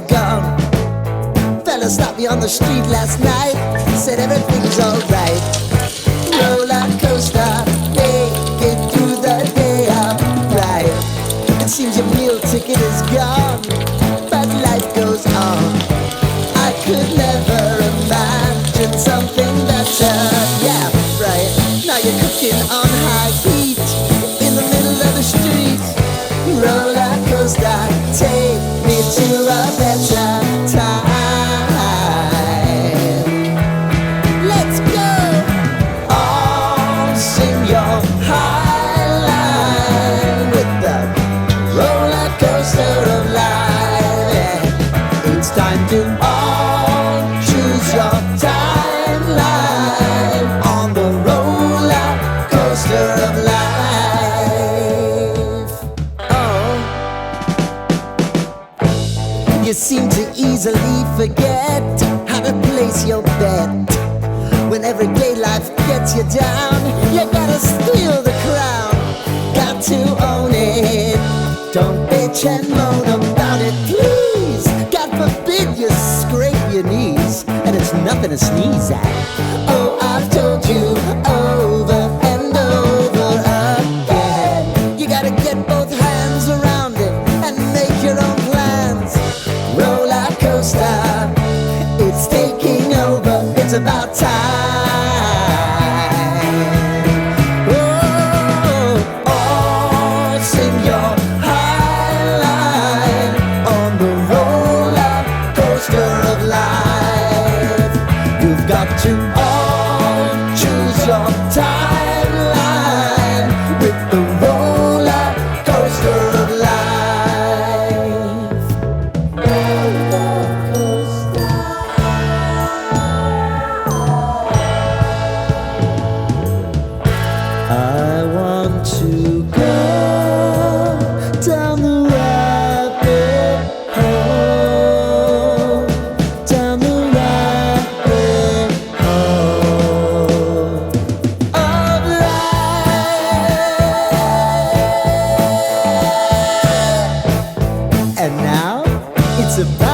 gone. Fella stopped me on the street last night, said everything's alright. Roller coaster, take it through the day upright. It seems your meal ticket is gone, but life goes on. I could never imagine something better. Yeah, right. Now you're cooking on high heat in the middle of the street. Roller coaster, take me to a better time. Let's go. All sing your high line with the roller coaster of life. Yeah. It's time to all choose your timeline on the roller coaster of life. Oh, you seem to easily forget how to place your bet. When everyday life gets you down, you gotta steal the crown. Got to own it. Don't bitch and moan about it, please. God forbid you scrape your knees, and it's nothing to sneeze at. Oh, I've told you over and over again, you gotta get both hands around it and make your own plans. Roller coaster, it's taking over, it's about time. Oh, all sing your high line on the roller coaster of life. You've got to all choose your timeline with the roller coaster of life. Roller coaster. I want to go down the rabbit hole, down the rabbit hole of life. And now it's about